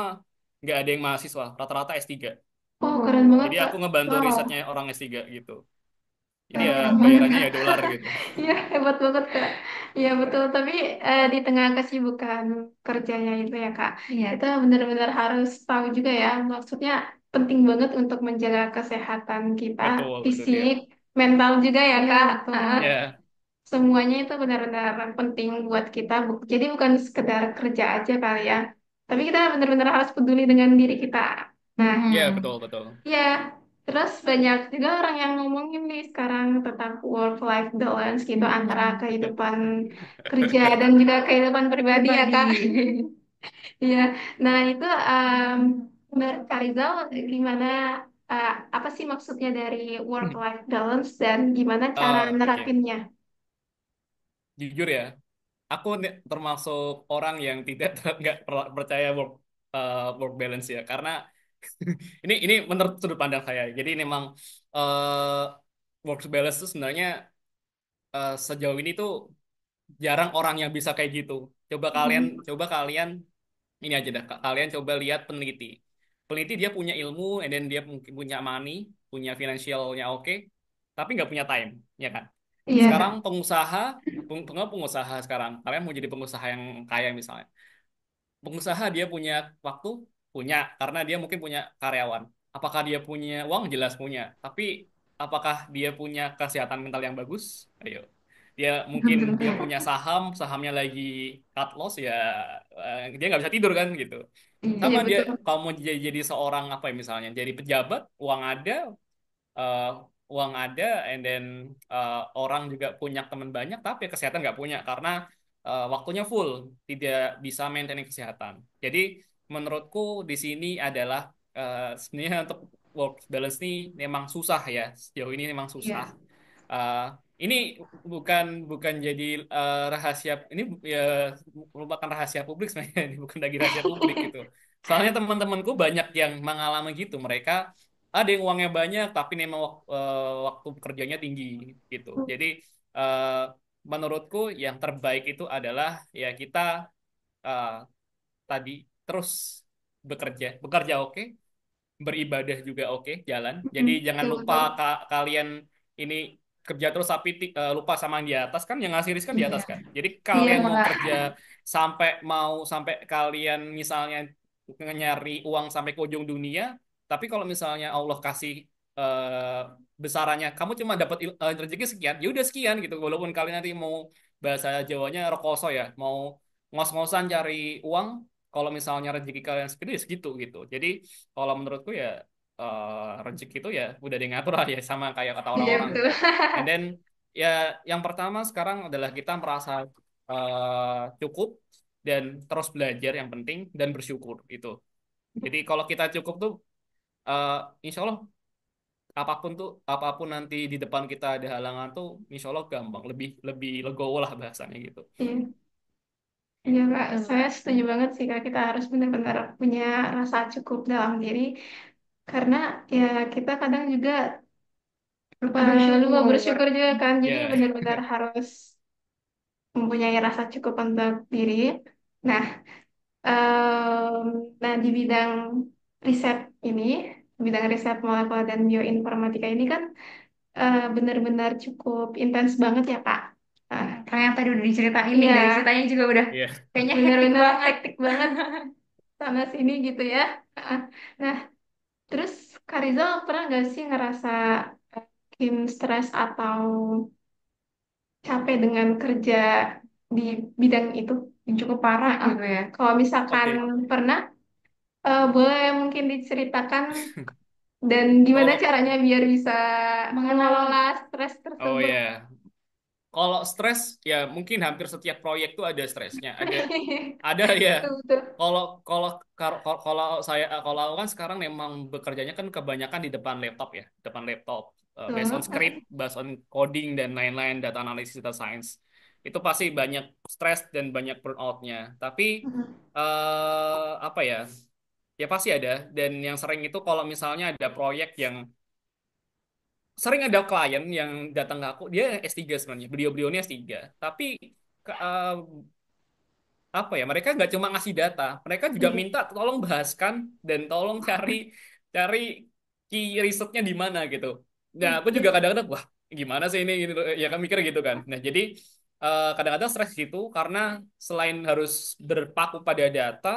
nggak ada yang mahasiswa, rata-rata S3. oh keren banget Jadi Kak. aku ngebantu Wow, risetnya orang S3 gitu. Jadi ya keren banget bayarannya Kak. ya dolar gitu. Iya, hebat banget Kak. Iya betul, tapi di tengah kesibukan kerjanya itu ya Kak, Iya. kita benar-benar harus tahu juga ya, maksudnya penting banget untuk menjaga kesehatan kita, Betul, itu dia. fisik, mental juga ya Iya, Kak. betul. Ya, Semuanya itu benar-benar penting buat kita. Jadi bukan sekedar kerja aja kali ya, tapi kita benar-benar harus peduli dengan diri kita. Nah, ya Mm-mm. betul betul. ya, terus banyak juga orang yang ngomongin nih sekarang tentang work-life balance gitu antara kehidupan kerja dan juga kehidupan pribadi ya Kak. Pribadi. Iya, nah itu menurut Kak Rizal gimana, apa sih maksudnya dari work-life balance dan gimana cara Oke. nerapinnya? Jujur ya, aku termasuk orang yang tidak nggak percaya work balance ya, karena ini menurut sudut pandang saya. Jadi memang uh, work balance itu sebenarnya sejauh ini tuh jarang orang yang bisa kayak gitu. Mhm. Coba kalian ini aja dah. Kalian coba lihat peneliti. Peneliti dia punya ilmu, and then dia mungkin punya money, punya financialnya oke, tapi nggak punya time, ya kan? Sekarang Iya, pengusaha, pengusaha sekarang, kalian mau jadi pengusaha yang kaya misalnya. Pengusaha dia punya waktu, punya, karena dia mungkin punya karyawan. Apakah dia punya uang? Jelas punya. Tapi apakah dia punya kesehatan mental yang bagus? Ayo. Dia mungkin belum dia tentu. punya saham, sahamnya lagi cut loss ya, dia nggak bisa tidur kan gitu. Iya Sama dia betul. kalau mau jadi seorang apa ya misalnya, jadi pejabat, uang ada, eh, uang ada, and then orang juga punya teman banyak, tapi kesehatan nggak punya karena waktunya full, tidak bisa maintain kesehatan. Jadi menurutku di sini adalah sebenarnya untuk work balance ini memang susah ya, sejauh ini memang susah. Iya. Eh, ini bukan bukan jadi rahasia, ini ya merupakan rahasia publik sebenarnya, ini bukan lagi rahasia publik gitu. Soalnya teman-temanku banyak yang mengalami gitu, mereka ada yang uangnya banyak tapi memang waktu kerjanya tinggi gitu. Jadi eh, menurutku yang terbaik itu adalah ya kita eh, tadi terus bekerja oke, beribadah juga oke, jalan. Jadi jangan Betul lupa betul. kalian ini kerja terus tapi lupa sama yang di atas, kan yang ngasih riskan di Iya. atas kan. Jadi Iya, kalian mau Kak. kerja sampai kalian misalnya nyari uang sampai ke ujung dunia, tapi kalau misalnya Allah kasih eh, besarannya kamu cuma dapat rezeki sekian, ya udah sekian gitu. Walaupun kalian nanti mau bahasa Jawanya rekoso ya, mau ngos-ngosan cari uang, kalau misalnya rezeki kalian segitu ya segitu gitu. Jadi kalau menurutku ya rezeki itu ya udah dia ngatur lah ya, sama kayak kata Iya orang-orang. betul. And then ya yang pertama sekarang adalah kita merasa cukup dan terus belajar yang penting dan bersyukur itu. Jadi kalau kita cukup tuh eh, insya Allah apapun nanti di depan kita ada halangan tuh insya Allah gampang, lebih lebih legowo lah bahasanya gitu. Iya. Iya Kak, saya setuju banget sih Kak, kita harus benar-benar punya rasa cukup dalam diri karena ya kita kadang juga Lupa lupa bersyukur. bersyukur juga kan, jadi Ya, benar-benar harus mempunyai rasa cukup untuk diri. Nah, em, nah di bidang riset ini, bidang riset molekul dan bioinformatika ini kan benar-benar cukup intens banget ya Kak. Nah, Karena yang tadi udah diceritain nih, dari iya, ceritanya juga udah iya. kayaknya hektik benar-benar banget. hektik banget sana sini gitu ya. Nah, terus Kak Rizal pernah nggak sih ngerasa mungkin stres atau capek dengan kerja di bidang itu? Yang cukup parah Ah, gitu ya. kalau misalkan Oke. pernah, boleh mungkin diceritakan dan gimana Oh, caranya biar bisa Mengenal. mengelola stres oh tersebut. ya. Kalau stres ya mungkin hampir setiap proyek tuh ada stresnya. Ada ya. Betul-betul. Kalau kalau kalau aku kan sekarang memang bekerjanya kan kebanyakan di depan laptop ya, depan laptop, based on Betul. script, based on coding dan lain-lain, data analysis, data science. itu pasti banyak stres dan banyak burnout-nya. Tapi Mm. apa ya? Ya pasti ada. Dan yang sering itu kalau misalnya ada proyek yang sering ada klien yang datang ke aku, dia S3 sebenarnya, beliau-beliau ini S3. Tapi apa ya, mereka nggak cuma ngasih data, mereka juga Iya, minta tolong bahaskan dan tolong cari cari key risetnya di mana gitu. Nah, aku juga iya, kadang-kadang wah gimana sih ini gitu ya kan mikir gitu kan. Nah, jadi kadang-kadang stres gitu karena selain harus berpaku pada data,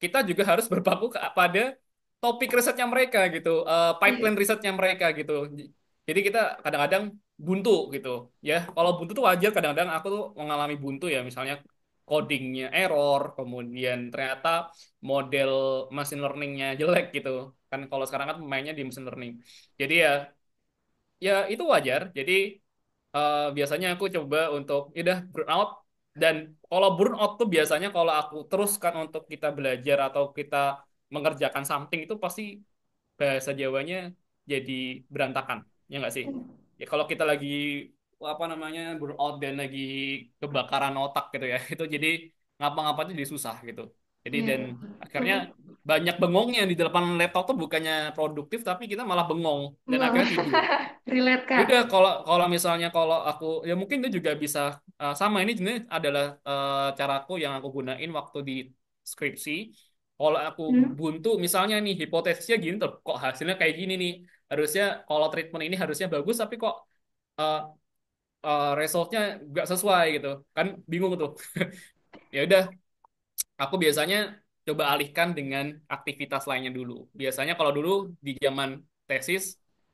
kita juga harus berpaku pada topik risetnya mereka gitu, iya, pipeline risetnya mereka gitu. Jadi kita kadang-kadang buntu gitu. Ya, kalau buntu tuh wajar kadang-kadang aku tuh mengalami buntu ya, misalnya codingnya error, kemudian ternyata model machine learningnya jelek gitu. Kan kalau sekarang kan mainnya di machine learning. Jadi ya ya itu wajar. Jadi biasanya aku coba untuk ya udah burnout dan kalau burnout tuh biasanya kalau aku teruskan untuk kita belajar atau kita mengerjakan something itu pasti bahasa Jawanya jadi berantakan, ya nggak sih? Ya kalau kita lagi apa namanya burnout dan lagi kebakaran otak gitu ya, itu jadi ngapa-ngapain jadi susah gitu. Jadi iya. dan akhirnya banyak bengongnya di depan laptop tuh bukannya produktif tapi kita malah bengong dan Bang, akhirnya tidur. relate Ya Kak. udah kalau kalau misalnya kalau aku ya mungkin itu juga bisa sama ini jenis adalah caraku yang aku gunain waktu di skripsi. Kalau aku Hmm? buntu misalnya nih hipotesisnya gini tuh kok hasilnya kayak gini nih. Harusnya kalau treatment ini harusnya bagus tapi kok uh, resultnya nggak sesuai gitu. Kan bingung tuh. Ya udah aku biasanya coba alihkan dengan aktivitas lainnya dulu. Biasanya kalau dulu di zaman tesis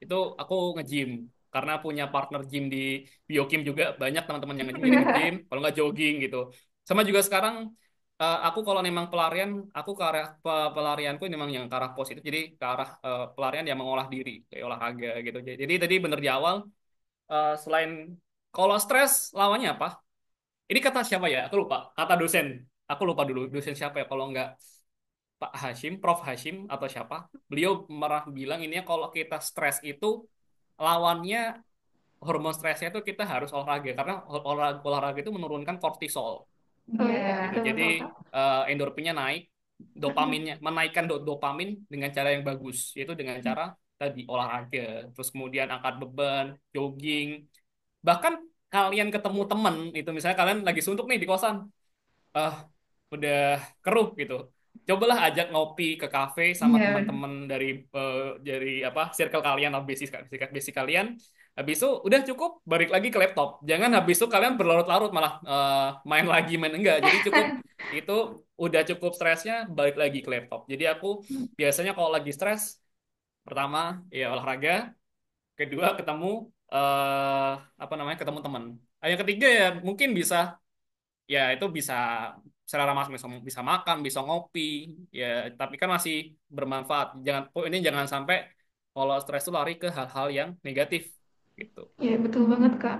itu aku nge-gym karena punya partner gym di Biokim juga banyak teman-teman yang nge-gym jadi nge-gym kalau nggak jogging gitu. Sama juga sekarang aku kalau memang pelarian aku ke arah pelarianku memang yang ke arah positif jadi ke arah pelarian yang mengolah diri kayak olahraga gitu. Jadi tadi bener di awal selain kalau stres lawannya apa? Ini kata siapa ya? Aku lupa. Kata dosen. Aku lupa dulu dosen siapa ya. Kalau nggak Pak Hashim, Prof Hashim atau siapa? Beliau pernah bilang ini ya, kalau kita stres itu lawannya hormon stresnya itu kita harus olahraga karena olahraga itu menurunkan kortisol Oh iya, gitu. betul Jadi betul Kak. endorfinnya naik, dopaminnya menaikkan dopamin dengan cara yang bagus, yaitu dengan cara tadi olahraga, terus kemudian angkat beban, jogging, bahkan kalian ketemu temen itu misalnya kalian lagi suntuk nih di kosan ah udah keruh gitu. Cobalah ajak ngopi ke kafe sama Iya, teman-teman dari apa circle kalian atau basic kalian. Habis itu udah cukup balik lagi ke laptop. Jangan habis itu kalian berlarut-larut malah main lagi main enggak. Jadi cukup itu udah cukup stresnya balik lagi ke laptop. Jadi aku biasanya kalau lagi stres pertama ya olahraga, kedua ketemu eh apa namanya ketemu teman. Yang ketiga ya mungkin bisa ya itu bisa secara mas bisa makan bisa ngopi ya tapi kan masih bermanfaat jangan ini jangan sampai kalau stres itu lari ke hal-hal yang negatif gitu. iya betul banget Kak.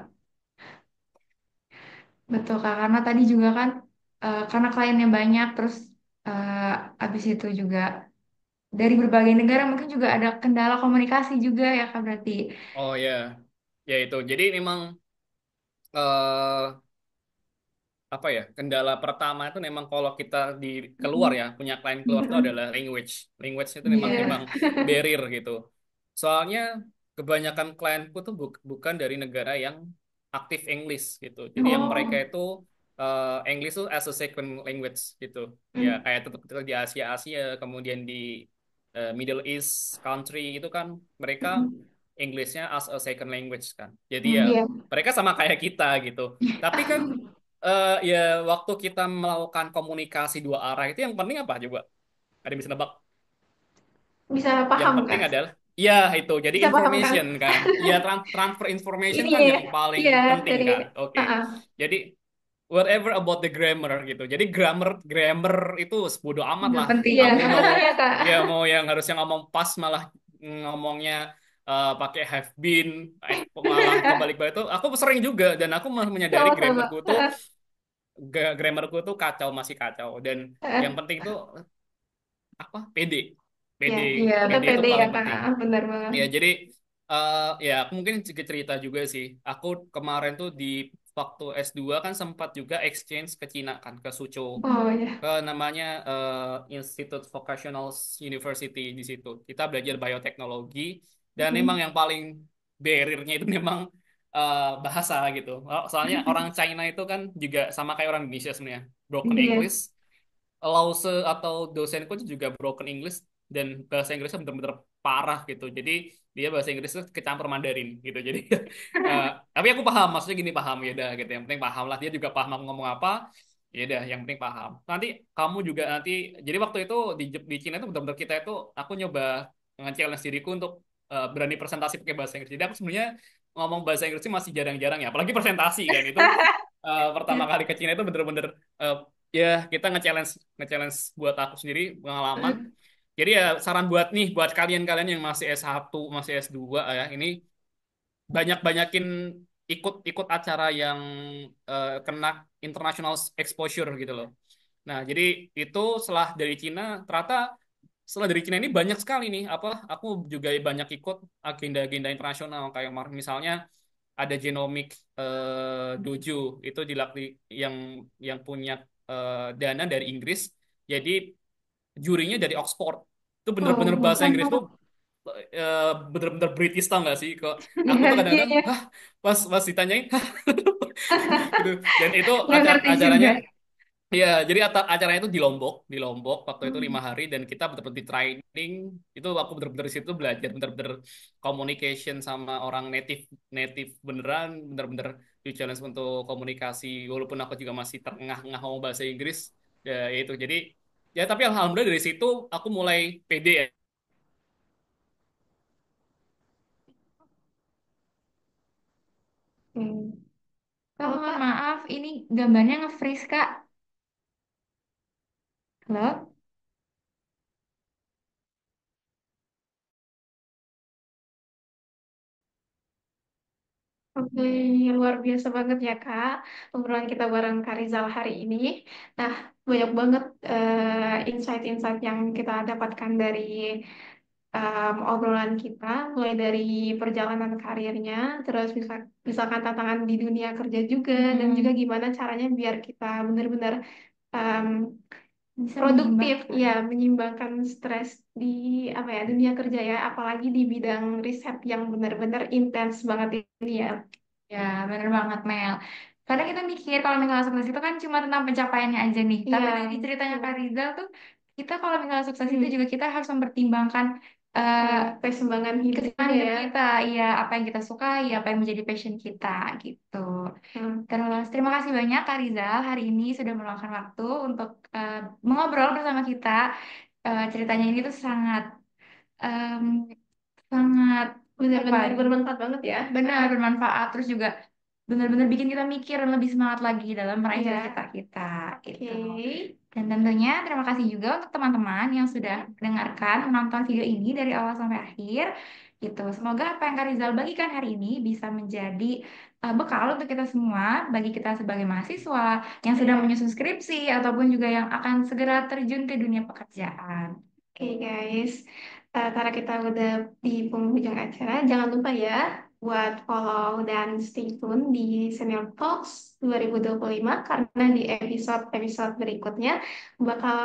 Betul Kak, karena tadi juga kan karena kliennya banyak, terus habis itu juga dari berbagai negara mungkin juga ada kendala komunikasi juga ya Kak berarti. Oh ya ya itu jadi memang eh apa ya kendala pertama itu memang kalau kita di keluar ya Mm-mm. punya klien keluar itu Mm-mm. adalah language itu memang Iya. memang barrier gitu soalnya kebanyakan klienku tuh bukan dari negara yang aktif English gitu jadi yang mereka Oh. itu English tuh as a second language gitu ya Mm. kayak tetap di Asia Asia kemudian di Middle East country itu kan mereka Mm-mm. Englishnya as a second language kan jadi ya Iya. mereka sama kayak kita gitu tapi kan ya waktu kita melakukan komunikasi dua arah itu yang penting apa coba? Ada yang bisa nebak? Bisa Yang paham penting Kak. adalah ya itu jadi Bisa paham kan? information kan. Ya transfer information Ini kan ya. yang paling Iya penting dari. kan. Oke. Ah, Jadi whatever about the grammar gitu. Jadi grammar grammar itu bodo amat nggak lah. penting. Iya. Aku mau Ya Kak. ya mau yang harusnya ngomong pas malah ngomongnya pakai have been malah kebalik-balik itu aku sering juga dan aku malah menyadari Sama-sama. grammarku tuh kacau masih kacau dan yang penting tuh apa PD Ya, PD iya, PD itu BPD ya paling Kak. penting Benar banget. ya jadi ya aku mungkin sedikit cerita juga sih aku kemarin tuh di waktu S2 kan sempat juga exchange ke Cina kan, ke Suzhou, Oh ya. ke namanya Institute Vocational University di situ. Kita belajar bioteknologi dan memang Mm. yang paling barrier-nya itu memang bahasa gitu. Soalnya orang China itu kan juga sama kayak orang Indonesia sebenarnya, broken Iya. English. Lause atau dosenku itu juga broken English dan bahasa Inggrisnya bener-bener parah gitu. Jadi dia bahasa Inggrisnya kecampur Mandarin gitu. Jadi eh, tapi aku paham, maksudnya gini paham ya udah gitu. Yang penting paham lah. Dia juga paham aku ngomong apa. Ya udah, yang penting paham. Nanti kamu juga nanti. Jadi waktu itu di Cina itu benar-benar kita itu aku nyoba nge-challenge diriku untuk berani presentasi pakai bahasa Inggris. Jadi aku sebenarnya ngomong bahasa Inggris sih masih jarang-jarang ya. Apalagi presentasi kan itu pertama kali ke Cina itu bener-bener eh, ya kita nge-challenge nge-challenge buat aku sendiri pengalaman. Jadi ya saran buat nih buat kalian-kalian yang masih S1, masih S2 ya, ini banyak-banyakin ikut-ikut acara yang kena international exposure gitu loh. Nah, jadi itu setelah dari Cina ini banyak sekali nih apa aku juga banyak ikut agenda-agenda internasional kayak misalnya ada Genomic Dojo itu yang punya dana dari Inggris. Jadi jurinya dari Oxford. Itu bener-bener Oh. bahasa Inggris tuh bener-bener British tau gak sih? Kok aku Iya, tuh iya, kadang-kadang, iya. hah, pas ditanyain, hah, gitu. Dan itu Nggak ngerti acaranya juga. Iya, jadi acaranya itu di Lombok waktu itu Hmm. 5 hari dan kita benar-benar di training. Itu aku benar-benar di situ belajar benar-benar communication sama orang native native beneran, benar-benar di challenge untuk komunikasi. Walaupun aku juga masih terengah-engah ngomong bahasa Inggris, ya itu. Jadi ya tapi alhamdulillah dari situ aku mulai pede ya. Hmm. Kak, Kalau mohon Kak, maaf, ini gambarnya nge-freeze, Kak. Halo? oke, luar biasa banget ya Kak, obrolan kita bareng Kak Rizal hari ini. Nah, banyak banget insight-insight yang kita dapatkan dari obrolan kita, mulai dari perjalanan karirnya, terus misalkan tantangan di dunia kerja juga, dan juga Mm-mm. gimana caranya biar kita benar-benar em, Bisa produktif, menyimbangkan. ya menyimbangkan stres di apa ya dunia kerja ya, apalagi di bidang riset yang benar-benar intens banget ini ya. Ya, bener banget, Mel. Kadang kita mikir kalau misalnya sukses itu kan cuma tentang pencapaiannya aja nih. Tapi Iya, dari ceritanya betul. Kak Rizal tuh, kita kalau misalnya sukses itu Hmm. juga kita harus mempertimbangkan eh Keseimbangan hidup kesenangan juga hidup ya. kita, iya apa yang kita sukai, apa yang menjadi passion kita gitu. Hmm. Terus terima kasih banyak Kak Rizal hari ini sudah meluangkan waktu untuk mengobrol bersama kita. Ceritanya ini tuh sangat em, sangat apa Benar-benar ya, bermanfaat banget ya. benar bermanfaat terus juga benar-benar bikin kita mikir dan lebih semangat lagi dalam meraih Iya, cita-cita kita gitu. oke. Dan tentunya terima kasih juga untuk teman-teman yang sudah mendengarkan, menonton video ini dari awal sampai akhir gitu. Semoga apa yang Kak Rizal bagikan hari ini bisa menjadi bekal untuk kita semua, bagi kita sebagai mahasiswa yang sedang Iya. menyusun skripsi ataupun juga yang akan segera terjun ke dunia pekerjaan. Oke guys, karena kita udah di penghujung acara, jangan lupa ya buat follow dan stay tune di Senior Talks 2025 karena di episode-episode berikutnya bakal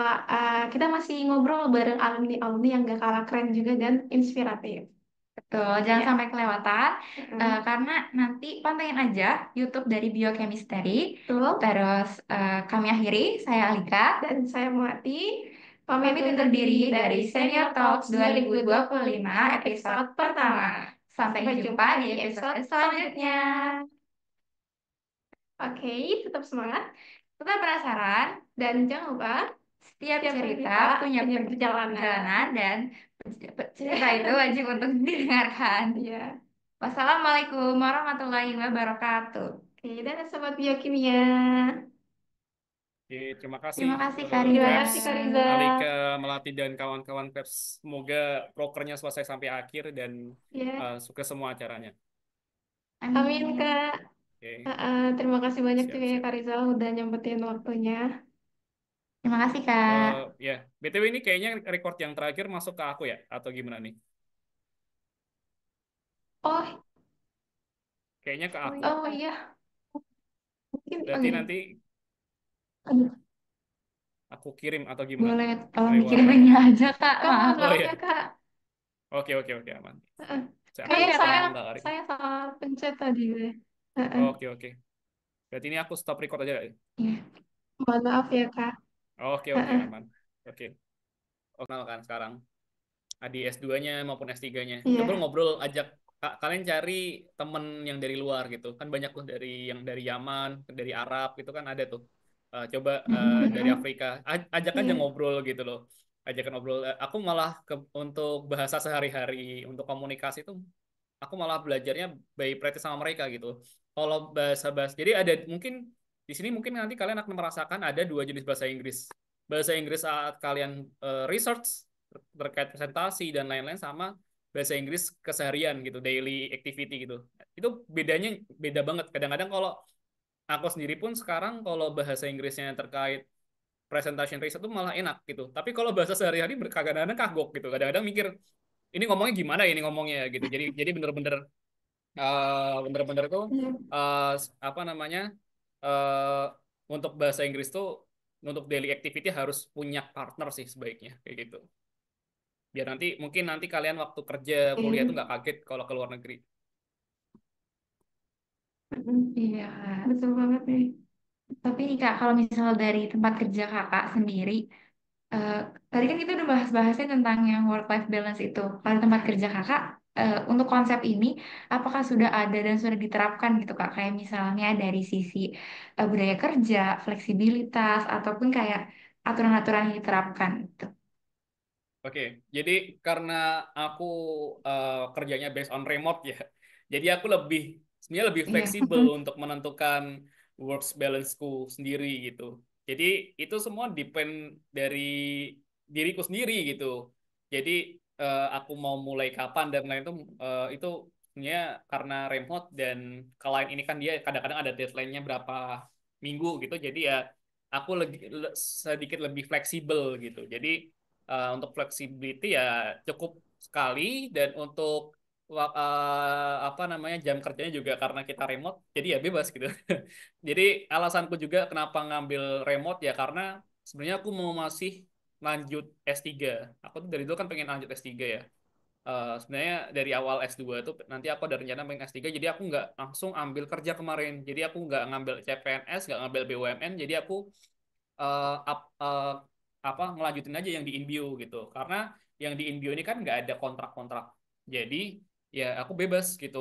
kita masih ngobrol bareng alumni-alumni yang gak kalah keren juga dan inspiratif. Betul, jangan Ya. sampai kelewatan Mm. karena nanti pantengin aja YouTube dari Biochemistry. Betul. Terus kami akhiri, saya Alika, Dan saya Muati, pamit pamit undur undur diri diri dari dari Senior Senior Talks Talks 2025 2025 episode episode pertama. pertama. Sampai Sampai jumpa jumpa di di episode episode selanjutnya. selanjutnya. Oke, tetap semangat Tetap penasaran, dan jangan lupa setiap setiap cerita cerita punya punya perjalanan perjalanan. dan cerita itu wajib untuk didengarkan. Ya, Wassalamualaikum warahmatullahi wabarakatuh. oke, dan sobat biokimia. Oke, terima kasih Terima kasih Kak Terima Peps, kasih Kak Rizal. Rizal. Alika, Melati dan kawan-kawan Peps. Semoga prokernya selesai sampai akhir dan Ya, sukses semua acaranya. amin Amin. Kak. Oke, Terima kasih banyak juga ya siap-siap. Kak Rizal udah nyempetin waktunya. Terima kasih Kak. Ya, BTW ini kayaknya record yang terakhir masuk ke aku ya, atau gimana nih? Oh, Kayaknya ke aku. oh iya. mungkin oh Berarti gini, nanti aduh, aku kirim atau gimana? boleh tolong Lewat WhatsApp. dikiriminnya aja Kak. Mohon Oh maaf ya iya, Kak. oke oke oke aman. Heeh. Aku Kayaknya lupa saya aku nggak kirim. saya salah pencet tadi deh. Heeh. Oke oke. Berarti ini aku stop record aja nggak ya? Iya. Mohon maaf ya Kak. Oke oke Heeh. aman. Oke. Oh, kenal kan sekarang. Di S2-nya maupun S3-nya. Coba Iya. ngobrol, ajak kalian cari temen yang dari luar gitu. Kan banyak tuh dari yang dari Yaman, dari Arab gitu kan ada tuh. Coba dari Mm-mm. Afrika, ajak aja Iya. ngobrol gitu loh. Ajak ngobrol. Aku malah untuk bahasa sehari-hari, untuk komunikasi itu aku malah belajarnya by practice sama mereka gitu. Kalau bahasa-bahasa, jadi ada mungkin di sini mungkin nanti kalian akan merasakan ada dua jenis bahasa Inggris. Bahasa Inggris saat kalian research terkait presentasi dan lain-lain sama bahasa Inggris keseharian gitu, daily activity gitu. Itu bedanya beda banget. Kadang-kadang kalau aku sendiri pun sekarang kalau bahasa Inggrisnya terkait presentation research itu malah enak gitu. Tapi kalau bahasa sehari-hari kadang-kadang kagok gitu. Kadang-kadang mikir ini ngomongnya gimana ya ini ngomongnya gitu. Jadi bener-bener bener-bener tuh Iya. eh, apa namanya eh untuk bahasa Inggris tuh untuk daily activity harus punya partner sih sebaiknya kayak gitu. Biar nanti mungkin nanti kalian waktu kerja kuliah Iya. tuh nggak kaget kalau ke luar negeri. Mm-mm. Iya. Betul banget nih. Tapi nih Kak, kalau misal dari tempat kerja Kakak sendiri, eh, tadi kan kita udah bahas-bahasnya tentang yang work life balance itu. Kalau tempat kerja Kakak, untuk konsep ini, apakah sudah ada dan sudah diterapkan gitu Kak? Kayak misalnya dari sisi budaya kerja, fleksibilitas, ataupun kayak aturan-aturan yang diterapkan gitu. Oke, jadi karena aku kerjanya based on remote ya, jadi aku sebenarnya lebih Iya. fleksibel untuk menentukan work balance-ku sendiri gitu. Jadi itu semua depend dari diriku sendiri gitu. Jadi aku mau mulai kapan dan lain itu sebenarnya karena remote dan klien ini kan dia kadang-kadang ada deadline-nya berapa minggu gitu. Jadi ya aku sedikit lebih fleksibel gitu. Jadi untuk flexibility ya cukup sekali dan untuk apa namanya jam kerjanya juga karena kita remote jadi ya bebas gitu. Jadi alasanku juga kenapa ngambil remote ya karena sebenarnya aku mau masih lanjut S3. Aku tuh dari dulu kan pengen lanjut S3 ya. Sebenarnya dari awal S2 tuh nanti aku ada rencana pengen S3 jadi aku nggak langsung ambil kerja kemarin. Jadi aku nggak ngambil CPNS, nggak ngambil BUMN, jadi aku apa ngelanjutin aja yang di Inbio gitu karena yang di Inbio ini kan nggak ada kontrak-kontrak jadi ya aku bebas gitu